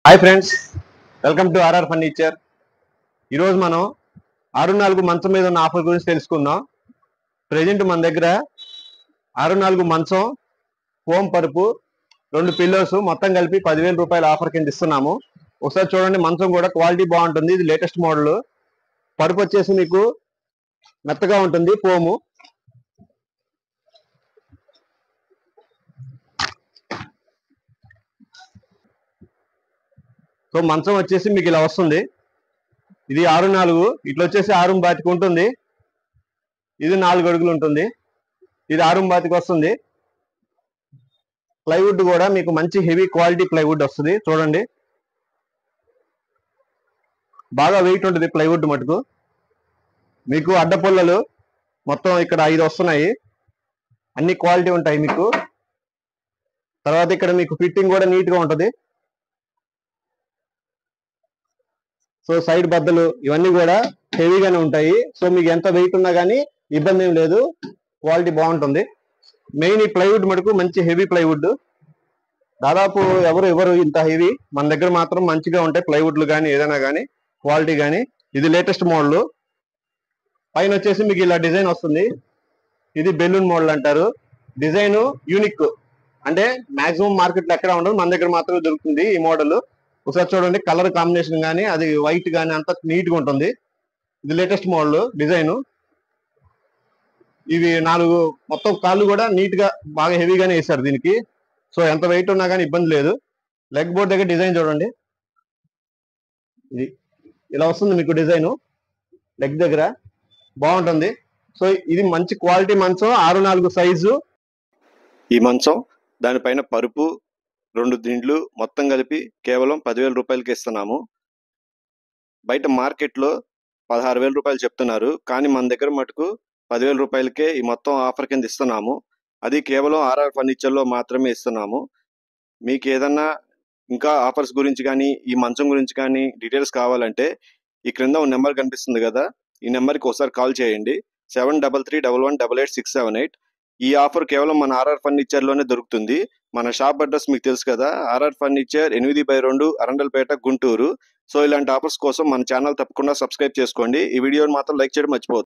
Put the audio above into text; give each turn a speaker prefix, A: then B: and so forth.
A: Hi friends, welcome to RR furniture. ఈరోజు మనం 6-4 మంచం మీద ఉన్న ఆఫర్ గురించి తెలుసుకుందాం. ప్రజెంట్ మన దగ్గర 6-4 మంచం, ఫోమ్ పరుపు, 2 పిల్లోస్ మొత్తం కలిపి 10,000 రూపాయల ఆఫర్ కింద ఇస్తున్నాము. ఒకసారి చూడండి, మంచం కూడా క్వాలిటీ బాగుంటుంది. ఇది లేటెస్ట్ మోడల్. పరుపు వచ్చేసి మీకు మెత్తగా ఉంటుంది, ఫోము. సో మంచం వచ్చేసి మీకు ఇలా వస్తుంది. ఇది 6-4, ఇట్లా వచ్చేసి 6 ఉంటుంది. ఇది 4 అడుగులు ఉంటుంది. ఇది 6 వస్తుంది. ప్లైవుడ్ కూడా మీకు మంచి హెవీ క్వాలిటీ ప్లైవుడ్ వస్తుంది. చూడండి, బాగా వెయిట్ ఉంటుంది ప్లైవుడ్ మటుకు. మీకు అడ్డపుల్లలు మొత్తం ఇక్కడ 5 వస్తున్నాయి. అన్ని క్వాలిటీ ఉంటాయి మీకు. తర్వాత ఇక్కడ మీకు ఫిట్టింగ్ కూడా నీట్ గా ఉంటుంది. సో సైడ్ బద్దలు ఇవన్నీ కూడా హెవీగానే ఉంటాయి. సో మీకు ఎంత వెయిట్ ఉన్నా కానీ ఇబ్బంది ఏం లేదు, క్వాలిటీ బాగుంటుంది. మెయిన్ ఈ ప్లైవుడ్ మటుకు మంచి హెవీ ప్లైవుడ్. దాదాపు ఎవరు ఇవ్వరు ఇంత హెవీ. మన దగ్గర మాత్రం మంచిగా ఉంటాయి ప్లైవుడ్లు కానీ ఏదైనా కానీ, క్వాలిటీ కానీ. ఇది లేటెస్ట్ మోడల్. పైన వచ్చేసి మీకు ఇలా డిజైన్ వస్తుంది. ఇది బెలూన్ మోడల్ అంటారు. డిజైన్ యూనిక్, అంటే మాక్సిమం మార్కెట్లో ఎక్కడ ఉండదు, మన దగ్గర మాత్రమే దొరుకుతుంది ఈ మోడల్. ఒకసారి చూడండి, కలర్ కాంబినేషన్ కానీ అది వైట్ కానీ అంత నీట్ గా ఉంటుంది. ఇది లేటెస్ట్ మోడల్ డిజైన్. ఇవి 4 మొత్తం కాళ్ళు కూడా నీట్ గా బాగా హెవీగానే వేశారు దీనికి. సో ఎంత వెయిట్ ఉన్నా కానీ ఇబ్బంది లేదు. లెగ్ బోర్డ్ దగ్గర డిజైన్ చూడండి, ఇది ఇలా వస్తుంది మీకు డిజైన్. లెగ్ దగ్గర బాగుంటుంది. సో ఇది మంచి క్వాలిటీ మంచం, 6-4 సైజు ఈ మంచం. దానిపైన పరుపు, 2 దిండ్లు మొత్తం కలిపి కేవలం 10,000 రూపాయలకి ఇస్తున్నాము. బయట మార్కెట్లో 16,000 రూపాయలు చెప్తున్నారు, కానీ మన దగ్గర మటుకు 10,000 రూపాయలకే ఈ మొత్తం ఆఫర్ కింద ఇస్తున్నాము. అది కేవలం ఆర్ఆర్ ఫర్నిచర్లో మాత్రమే ఇస్తున్నాము. మీకు ఏదన్నా ఇంకా ఆఫర్స్ గురించి కానీ ఈ మంచం గురించి కానీ డీటెయిల్స్ కావాలంటే ఈ క్రింద ఒక నెంబర్ కనిపిస్తుంది కదా, ఈ నెంబర్కి ఒకసారి కాల్ చేయండి. 7331188678. ఈ ఆఫర్ కేవలం మన ఆర్ఆర్ ఫర్నిచర్లోనే దొరుకుతుంది. మన షాప్ అడ్రస్ మీకు తెలుసు కదా, RR furniture 8/2 Arundelpet, Guntur. So ఇలాంటి ఆఫర్స్ కోసం మన ఛానల్ తప్పకుండా సబ్స్క్రైబ్ చేసుకోండి. ఈ వీడియోని మాత్రం లైక్ చేయడం మర్చిపోవద్దు.